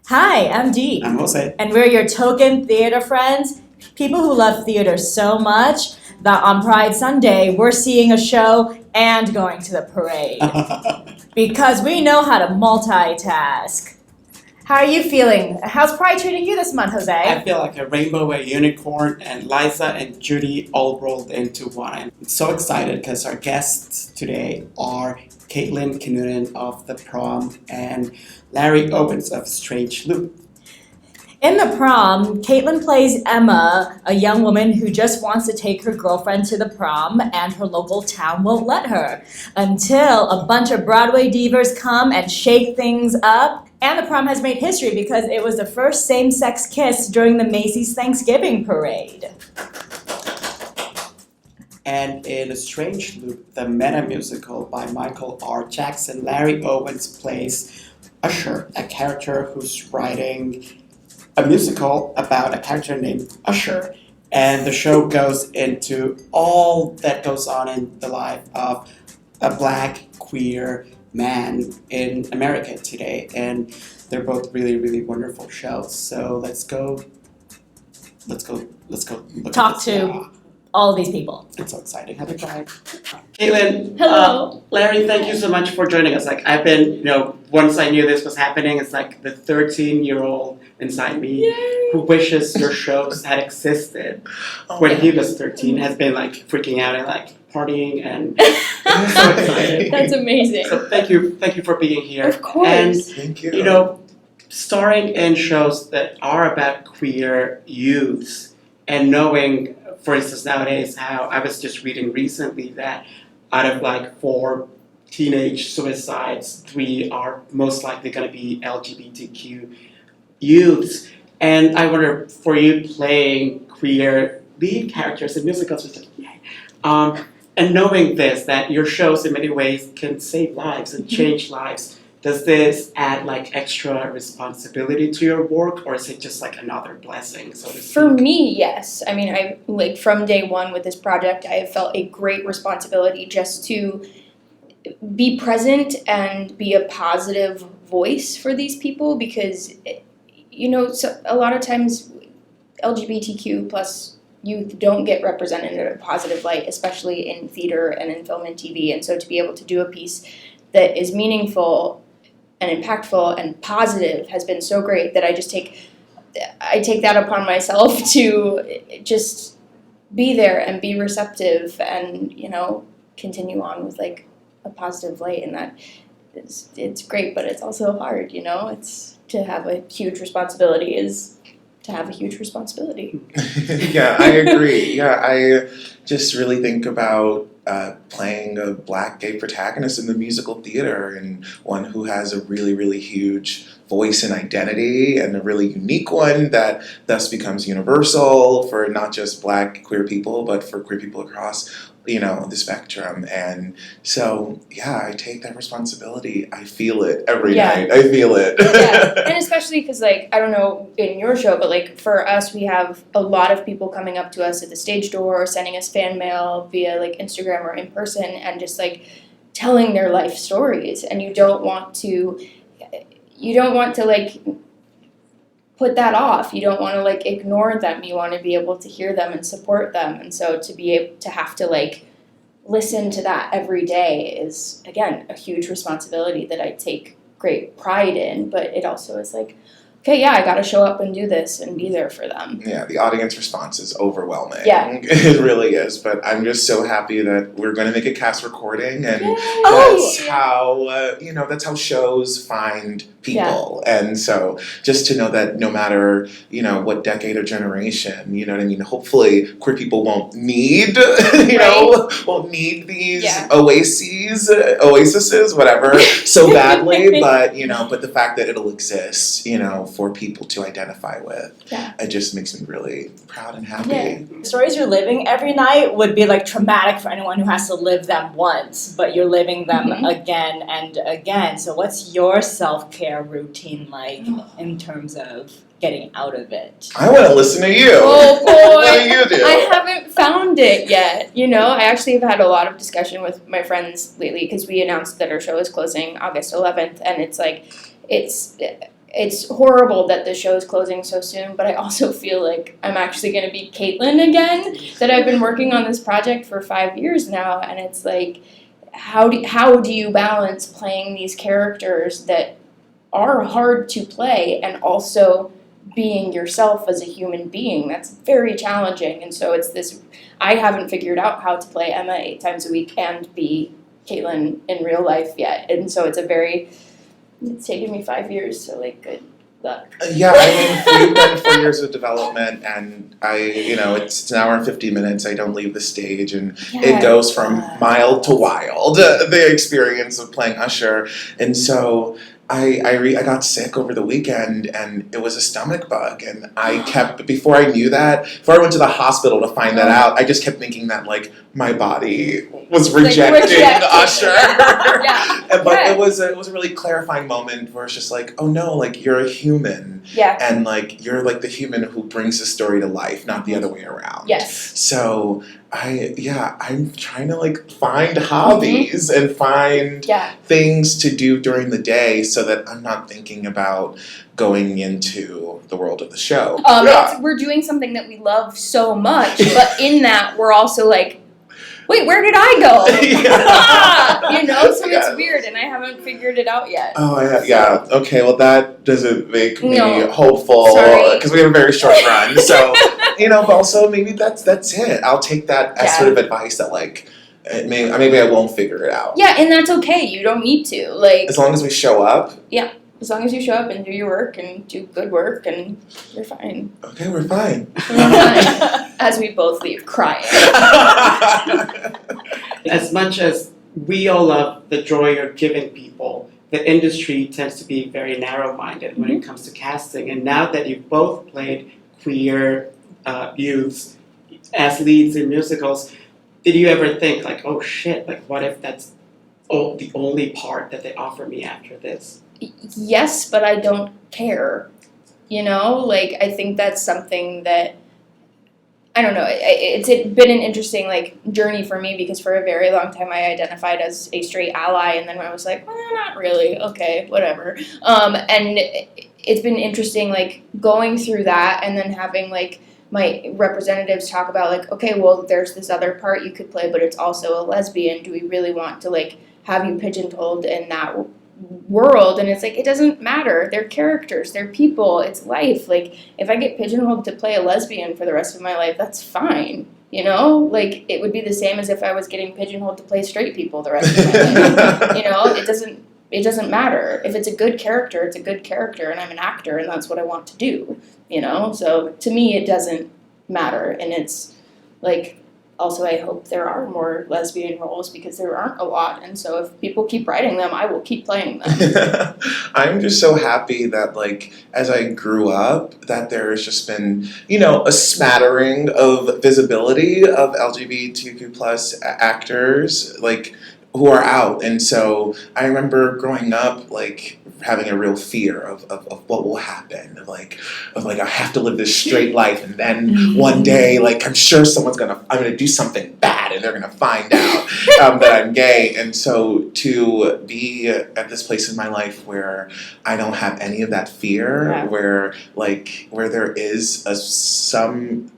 Hi, I'm Dee. I'm Jose. And we're your token theater friends, people who love theater so much that on Pride Sunday, we're seeing a show and going to the parade. Because we know how to multitask. How are you feeling? How's Pride treating you this month, Jose? I feel like a rainbow, a unicorn, and Liza and Judy all rolled into one. I'm so excited because our guests today are Caitlin Kinnunen of the Prom and Larry Owens of Strange Loop. In the Prom, Caitlin plays Emma, a young woman who just wants to take her girlfriend to the prom and her local town won't let her until a bunch of Broadway divas come and shake things up. And the prom has made history because it was the first same-sex kiss during the Macy's Thanksgiving parade. And in A Strange Loop, the meta musical by Michael R. Jackson, Larry Owens plays Usher, a character who's writing a musical about a character named Usher. And the show goes into all that goes on in the life of a black queer man in America today. And they're both really, really wonderful shows. So let's go look Talk at this. to all these people. It's so exciting. Have a try. Caitlin. Hello. Larry, thank you so much for joining us. I've been, once I knew this was happening, it's like the 13-year-old inside me who wishes your shows had existed when he was 13 has been freaking out and partying and so excited. That's amazing. So thank you for being here. Of course. And Thank you. starring in shows that are about queer youths and knowing, for instance, nowadays how I was just reading recently that out of 4 teenage suicides, 3 are most likely going to be LGBTQ youths. And I wonder, for you playing queer lead characters in musicals, and knowing this, that your shows in many ways can save lives and change lives, does this add extra responsibility to your work, or is it just another blessing, so to speak? For me, yes. I mean, I from day one with this project, I have felt a great responsibility just to be present and be a positive voice for these people because, so a lot of times LGBTQ plus youth don't get represented in a positive light, especially in theater and in film and TV. And so to be able to do a piece that is meaningful and impactful and positive has been so great that I take that upon myself to just be there and be receptive and, continue on with a positive light. And that it's great, but it's also hard, it's to have a huge responsibility is to have a huge responsibility. Yeah, I agree. Yeah, I just really think about playing a black gay protagonist in the musical theater and one who has a really, really huge voice and identity and a really unique one that thus becomes universal for not just black queer people, but for queer people across the spectrum. And so, yeah, I take that responsibility. I feel it every night. I feel it. Yeah, and especially because, I don't know in your show, but, for us, we have a lot of people coming up to us at the stage door or sending us fan mail via, Instagram or in person and just, telling their life stories. And you don't want to, put that off. You don't want to ignore them. You want to be able to hear them and support them. And so to be able to have to listen to that every day is, again, a huge responsibility that I take great pride in. But it also is okay, yeah, I got to show up and do this and be there for them. Yeah, the audience response is overwhelming. Yeah. It really is. But I'm just so happy that we're going to make a cast recording, and that's how shows find people. Yeah. And so just to know that no matter, what decade or generation, hopefully queer people won't need, won't need these oases, whatever, so badly, but the fact that it'll exist, for people to identify with, it just makes me really proud and happy. Yeah. The stories you're living every night would be traumatic for anyone who has to live them once, but you're living them again and again. So what's your self-care routine in terms of getting out of it? I want to listen to you. Oh boy. What do you do? I haven't found it yet. I actually have had a lot of discussion with my friends lately because we announced that our show is closing August 11th, and it's it's horrible that the show's closing so soon, but I also feel like I'm actually going to be Caitlin again, that I've been working on this project for 5 years now, and it's like, how do you balance playing these characters that are hard to play and also being yourself as a human being? That's very challenging, and so it's this, I haven't figured out how to play Emma 8 times a week and be Caitlin in real life yet, and so it's taken me 5 years, so like good luck. Yeah, I mean, we've done 4 years of development, and it's an hour and 50 minutes. I don't leave the stage, and it goes from mild to wild, the experience of playing Usher. And so I got sick over the weekend, and it was a stomach bug, and before I went to the hospital to find that out, I just kept thinking that, like, my body was rejecting Usher. But it was a really clarifying moment where it's just like, oh no, like, you're a human. Yeah. And, like, you're, like, the human who brings the story to life, not the other way around. Yes. So I'm trying to, like, find hobbies and find things to do during the day so that I'm not thinking about going into the world of the show. We're doing something that we love so much, but in that we're also like, wait, where did I go? So it's weird, and I haven't figured it out yet. Oh, yeah. Okay, well, that doesn't make me hopeful, because we have a very short run. So, but also maybe that's it. I'll take that as sort of advice that, like, maybe I won't figure it out. Yeah, and that's okay. You don't need to. Like, as long as we show up. Yeah. As long as you show up and do your work and do good work, and you're fine. Okay, we're fine. We're fine. As we both leave crying. As much as we all love the joy you're giving people, the industry tends to be very narrow-minded when it comes to casting. And now that you've both played queer youths as leads in musicals, did you ever think, like, oh shit, like, what if that's the only part that they offer me after this? Yes, but I don't care. Like, I think that's something that, I don't know, it's been an interesting, like, journey for me, because for a very long time I identified as a straight ally, and then I was like, well, not really, okay, whatever. And it's been interesting, like, going through that, and then having, like, my representatives talk about, like, okay, well, there's this other part you could play, but it's also a lesbian. Do we really want to, like, have you pigeonholed in that world? And it's like, it doesn't matter. They're characters, they're people, it's life. Like, if I get pigeonholed to play a lesbian for the rest of my life, that's fine. Like, it would be the same as if I was getting pigeonholed to play straight people the rest of my life. It doesn't matter. If it's a good character, it's a good character, and I'm an actor, and that's what I want to do. So to me, it doesn't matter. And it's like, also, I hope there are more lesbian roles, because there aren't a lot, and so if people keep writing them, I will keep playing them. I'm just so happy that, like, as I grew up, that there's just been, a smattering of visibility of LGBTQ plus actors, like, who are out. And so I remember growing up, like, having a real fear of what will happen, of like I have to live this straight life, and then one day, like, I'm sure I'm gonna do something bad, and they're gonna find out that I'm gay. And so to be at this place in my life where I don't have any of that fear, where there is some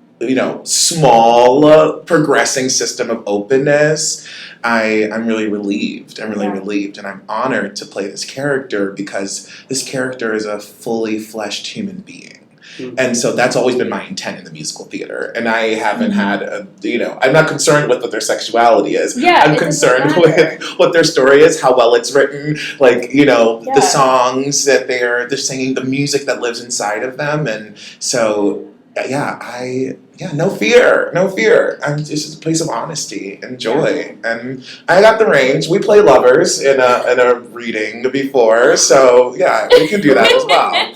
small progressing system of openness, I'm really relieved. Relieved, and I'm honored to play this character, because this character is a fully fleshed human being. Mm-hmm. And so that's always been my intent in the musical theater. And I haven't had I'm not concerned with what their sexuality is. Yeah, I'm concerned with what their story is, how well it's written, the songs that they're singing, the music that lives inside of them. And so no fear. I'm just a place of honesty and joy. And I got the range. We play lovers in a reading before, so yeah, we can do that as well.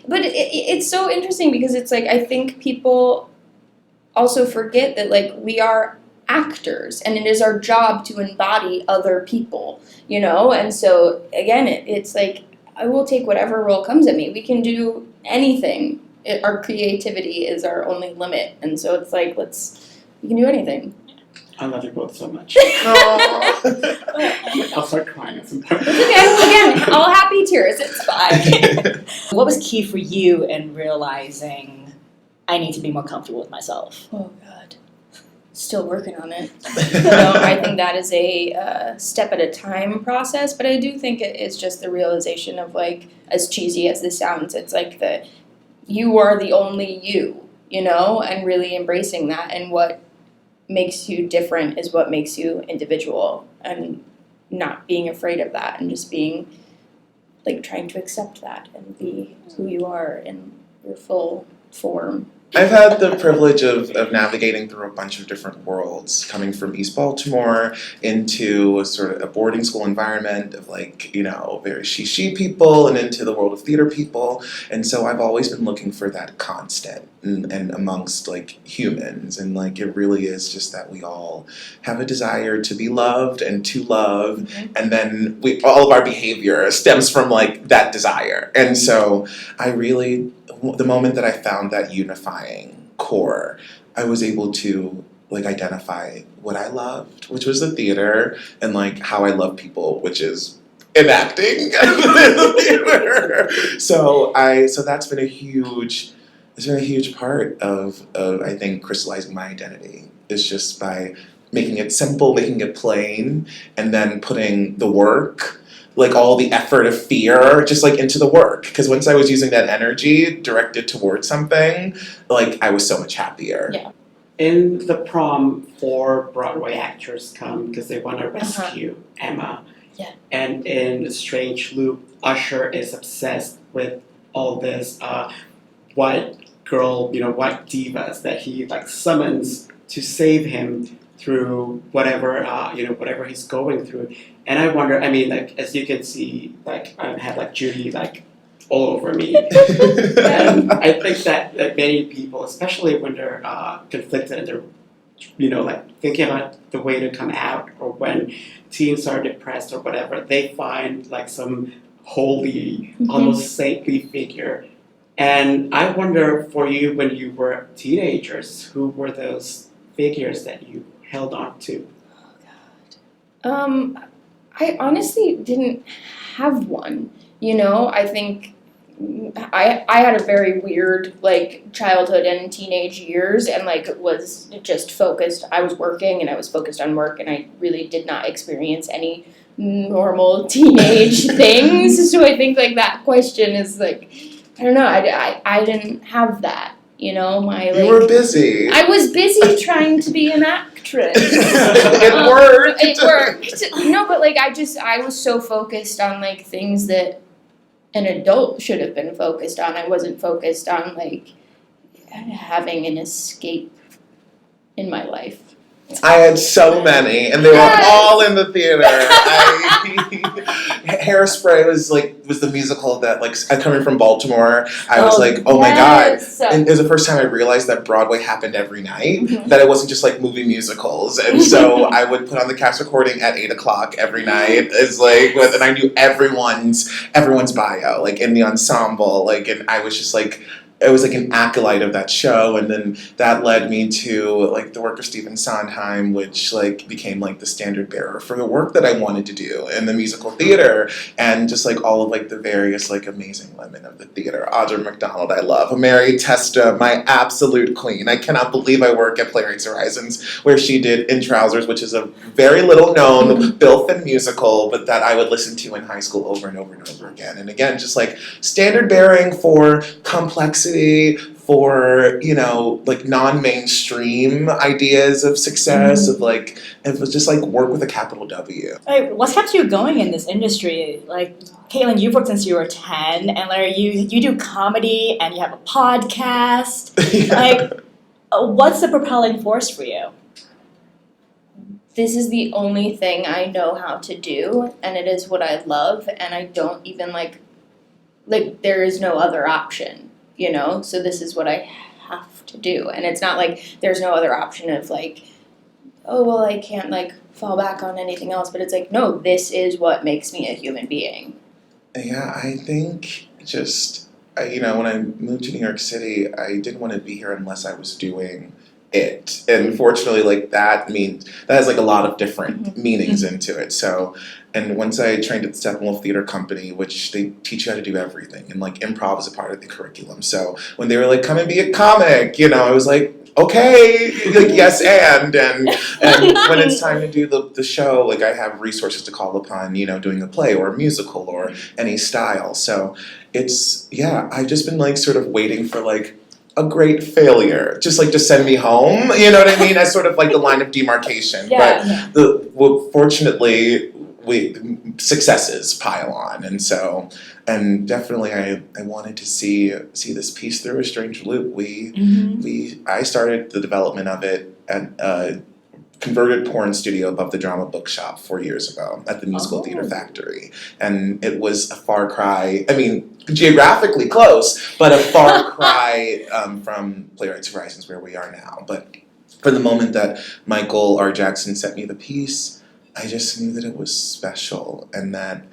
But it's so interesting, because it's like, I think people also forget that, like, we are actors, and it is our job to embody other people, and so again, it's like, I will take whatever role comes at me. We can do anything. Our creativity is our only limit, and so it's like, we can do anything. I love you both so much. Aw. I'll start crying at some point. Okay, again, all happy tears. It's fine. What was key for you in realizing I need to be more comfortable with myself? Oh God, still working on it. So I think that is a step at a time process, but I do think it is just the realization of like, as cheesy as this sounds, it's like that you are the only you, you know, and really embracing that, and what makes you different is what makes you individual, and not being afraid of that, and just being like trying to accept that and be who you are in your full form. I've had the privilege of navigating through a bunch of different worlds, coming from East Baltimore into a sort of a boarding school environment of like, you know, very she people, and into the world of theater people. And so I've always been looking for that constant and amongst like humans. And like it really is just that we all have a desire to be loved and to love. Mm-hmm. And then all of our behavior stems from like that desire. And so the moment that I found that unifying core, I was able to like identify what I loved, which was the theater, and like how I love people, which is enacting the theater. So that's been a huge part of I think crystallizing my identity, is just by making it simple, making it plain, and then putting the work, like all the effort of fear, just like into the work. Because once I was using that energy directed towards something, like I was so much happier. Yeah. In the prom, 4 Broadway actors come because they want to rescue Emma. Yeah. And in the Strange Loop, Usher is obsessed with all this white divas that he like summons to save him through whatever he's going through. And I wonder, I mean, like, as you can see, like, I have, like, Judy, like, all over me. And I think that many people, especially when they're conflicted and they're, like, thinking about the way to come out, or when teens are depressed or whatever, they find, like, some holy, almost saintly figure. And I wonder, for you, when you were teenagers, who were those figures that you held on to? I honestly didn't have one, I think I had a very weird, like, childhood and teenage years, and, like, was just focused, I was working, and I was focused on work, and I really did not experience any normal teenage things, so I think, like, that question is, like, I don't know, I didn't have that, You were busy. I was busy trying to be an actress. It worked. It worked. No, but like I was so focused on like things that an adult should have been focused on. I wasn't focused on like having an escape in my life. I had so many, and they were all in the theater. Hairspray was the musical that, like, coming from Baltimore, I was like, oh my god. And it was the first time I realized that Broadway happened every night, that it wasn't just like movie musicals. And so I would put on the cast recording at 8:00 every night. It's like, and I knew everyone's bio, like in the ensemble, like, and I was just like, I was like an acolyte of that show, and then that led me to like the work of Stephen Sondheim, which like became like the standard bearer for the work that I wanted to do in the musical theater, and just like all of like the various like amazing women of the theater. Audra McDonald, I love. Mary Testa, my absolute queen. I cannot believe I work at Playwrights Horizons, where she did In Trousers, which is a very little known Bill Finn musical, but that I would listen to in high school over and over and over again. And again, just like standard bearing for complexity, for, like non-mainstream ideas of success, of like, it was just like work with a capital W. Like, what's kept you going in this industry? Like, Caitlin, you've worked since you were 10, and like, you do comedy, and you have a podcast. Like, what's the propelling force for you? This is the only thing I know how to do, and it is what I love, and I don't even like there is no other option. So this is what I have to do. And it's not like there's no other option of like, oh, well, I can't like fall back on anything else. But it's like, no, this is what makes me a human being. Yeah, I think just, when I moved to New York City, I didn't want to be here unless I was doing it. And fortunately, like that has like a lot of different meanings into it. So, and once I trained at the Steppenwolf Theater Company, which they teach you how to do everything, and like improv is a part of the curriculum. So when they were like, come and be a comic, I was like, okay, like yes, and when it's time to do the show, like I have resources to call upon, doing a play or a musical or any style. So it's I've just been like sort of waiting for like a great failure, just like to send me home, you know what I mean? As sort of like the line of demarcation. But fortunately, successes pile on, and definitely I wanted to see this piece through a strange loop. I started the development of it at a converted porn studio above the Drama Bookshop 4 years ago at the Musical Theater Factory, and it was a far cry. I mean, geographically close, but a far cry from Playwrights Horizons where we are now. But from the moment that Michael R. Jackson sent me the piece, I just knew that it was special and that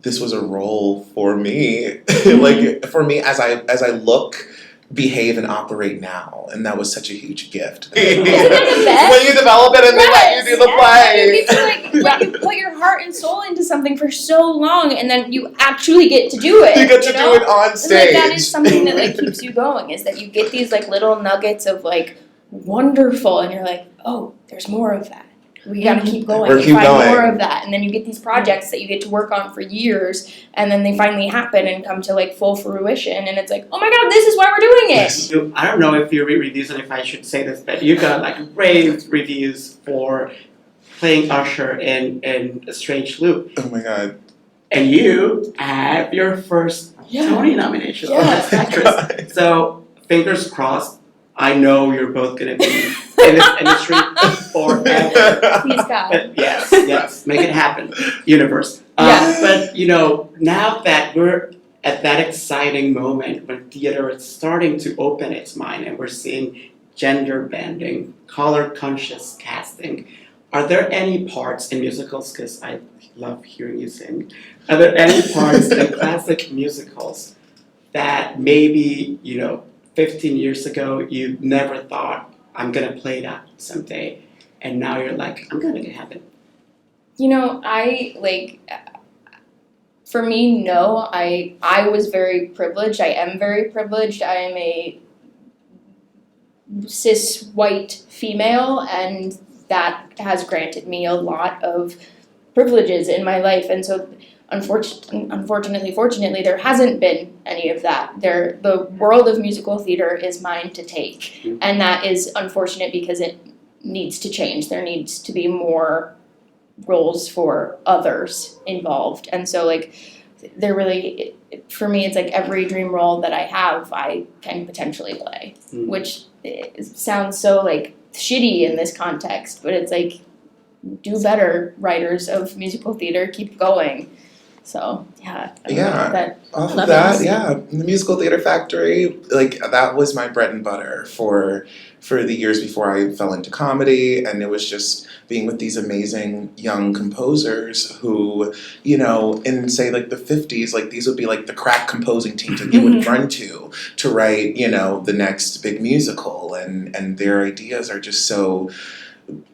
this was a role for me, like for me as I look, behave, and operate now, and that was such a huge gift. Isn't it the best? When you develop it and they let you do the play. You get to like you put your heart and soul into something for so long, and then you actually get to do it. You get to do it on stage. And, like, that is something that like keeps you going. Is that you get these like little nuggets of like wonderful, and you're like, oh, there's more of that. We gotta keep going and find more of that. And then you get these projects that you get to work on for years, and then they finally happen and come to like full fruition, and it's like, oh my god, this is why we're doing it. I don't know if you read reviews and if I should say this, but you got like rave reviews for playing Usher in A Strange Loop. Oh my god. And you have your first Tony nomination as actress. So fingers crossed, I know you're both gonna be in this industry forever. Please God. But yes, make it happen, universe. But now that we're at that exciting moment when theater is starting to open its mind and we're seeing gender bending, color conscious casting, are there any parts in musicals, because I love hearing you sing, are there any parts in classic musicals that maybe 15 years ago you never thought, I'm gonna play that someday, and now you're like, I'm gonna make it happen? For me, no. I was very privileged. I am very privileged. I am a cis white female, and that has granted me a lot of privileges in my life. And so fortunately, there hasn't been any of that. The world of musical theater is mine to take. And that is unfortunate because it needs to change. There needs to be more roles for others involved. And so for me, it's like every dream role that I have, I can potentially play, which sounds so like shitty in this context, but it's like, do better, writers of musical theater, keep going. So the Musical Theater Factory, like that was my bread and butter for the years before I fell into comedy, and it was just being with these amazing young composers who, in say like the 50s, like these would be like the crack composing teams that you would run to write, the next big musical, and their ideas are just so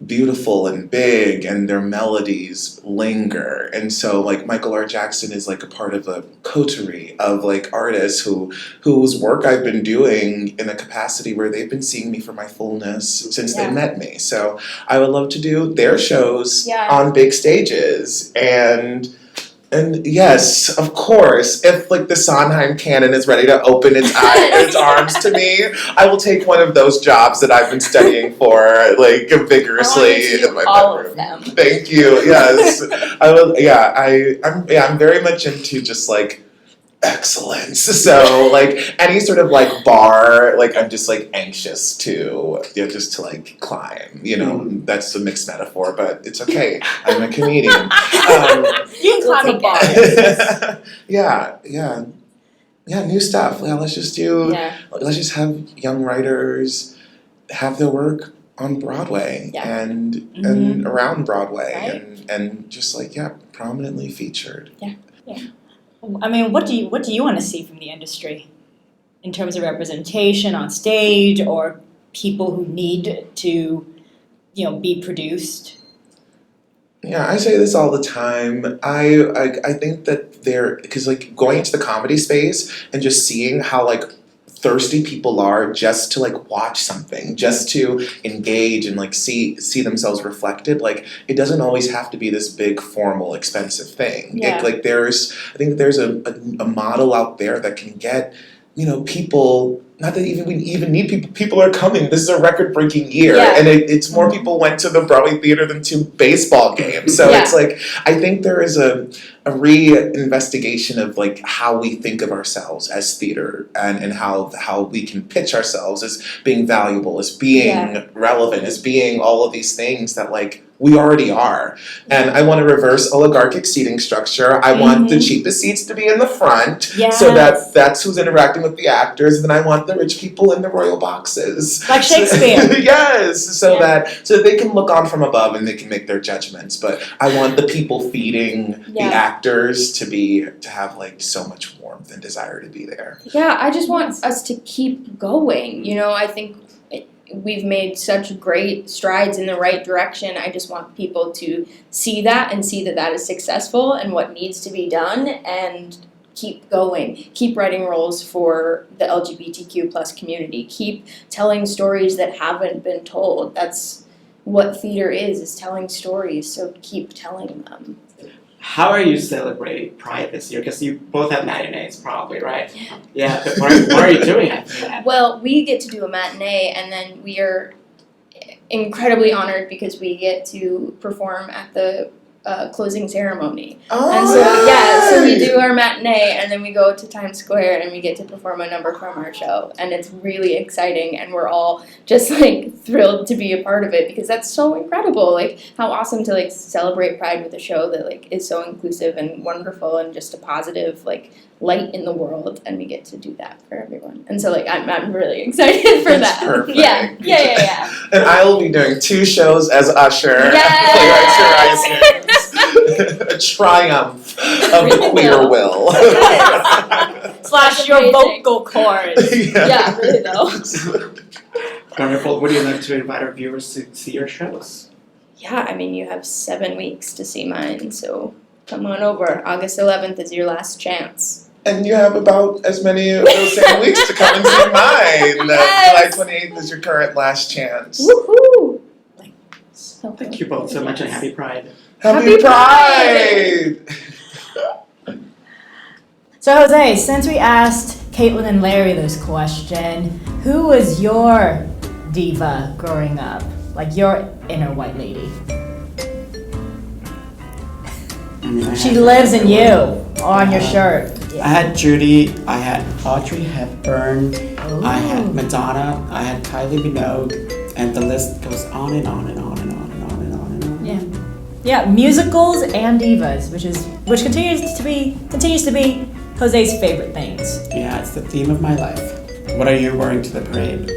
beautiful and big, and their melodies linger. And so like Michael R. Jackson is like a part of a coterie of like artists whose work I've been doing in a capacity where they've been seeing me for my fullness since they met me. So I would love to do their shows on big stages, and yes, of course, if like the Sondheim canon is ready to open its arms to me, I will take one of those jobs that I've been studying for like vigorously in my bedroom. Of them. Thank you. Yes, I will. Yeah, I'm very much into just like excellence. So like any sort of like bar, like I'm just like anxious to just to like climb. That's a mixed metaphor, but it's okay. I'm a comedian. You can climb a bar. Yeah, new stuff. Yeah, let's just have young writers have their work on Broadway and around Broadway, and just like prominently featured. Yeah. I mean, what do you want to see from the industry in terms of representation on stage or people who need to, be produced? Yeah, I say this all the time. I think that because like going into the comedy space and just seeing how like thirsty people are just to like watch something, just to engage and like see themselves reflected. Like it doesn't always have to be this big formal expensive thing. Yeah. I think there's a model out there that can get people. Not that we even need people. People are coming. This is a record-breaking year, Yeah. and it's more people went to the Broadway theater than to baseball games. So Yeah. it's like I think there is a re-investigation of like how we think of ourselves as theater and how we can pitch ourselves as being valuable, as being relevant, as being all of these things that like we already are. And I want to reverse oligarchic seating structure. I want the cheapest seats to be in the front, Yes. so that's who's interacting with the actors, and then I want the rich people in the royal boxes. Like Shakespeare. Yes, so that they can look on from above and they can make their judgments. But I want the people feeding the actors to have like so much warmth and desire to be there. Yeah, I just want us to keep going. I think we've made such great strides in the right direction. I just want people to see that and see that that is successful and what needs to be done and keep going. Keep writing roles for the LGBTQ plus community. Keep telling stories that haven't been told. That's what theater is telling stories, so keep telling them. How are you celebrating Pride this year? Because you both have matinees, probably, right? Yeah. But what are you doing after that? Well, we get to do a matinee, and then we are incredibly honored because we get to perform at the closing ceremony. And so we do our matinee, and then we go to Times Square and we get to perform a number from our show, and it's really exciting, and we're all just like thrilled to be a part of it because that's so incredible. Like how awesome to like celebrate Pride with a show that like is so inclusive and wonderful and just a positive like light in the world, and we get to do that for everyone. And so like I'm really excited for That's that. perfect. Yeah. And I will be doing 2 shows as Usher. Yes! A triumph of the queer will. / your Amazing. vocal cords. Yeah, really though. Wonderful. Would you like to invite our viewers to see your shows? Yeah, I mean, you have 7 weeks to see mine, so come on over. August 11th is your last chance. And you have about as many of those same weeks to come and see mine. Yes! July 28th is your current last chance. Woohoo! So Thank you both so much and happy Pride. Happy Pride! So Jose, since we asked Caitlin and Larry this question, who was your diva growing up? Like your inner white lady? She lives in you, on your shirt. I had Judy, I had Audrey Hepburn, I had Madonna, I had Kylie Minogue, and the list goes on and on and on and on and on and on and on. Yeah, musicals and divas, which continues to be Jose's favorite things. Yeah, it's the theme of my life. What are you wearing to the parade?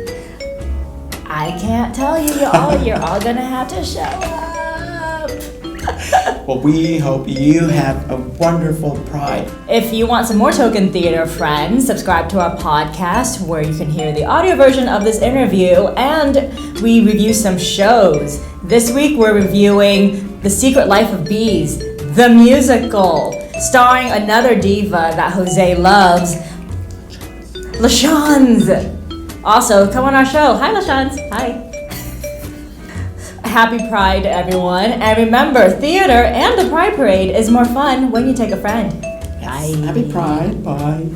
I can't tell you. You're all gonna have to show up. Well, we hope you have a wonderful Pride. If you want some more Token Theater friends, subscribe to our podcast where you can hear the audio version of this interview and we review some shows. This week we're reviewing The Secret Life of Bees, the musical, starring another diva that Jose loves, LaShans. Also, come on our show. Hi, LaShans. Hi. Happy Pride, everyone. And remember, theater and the Pride Parade is more fun when you take a friend. Yes. Bye. Happy Pride. Bye.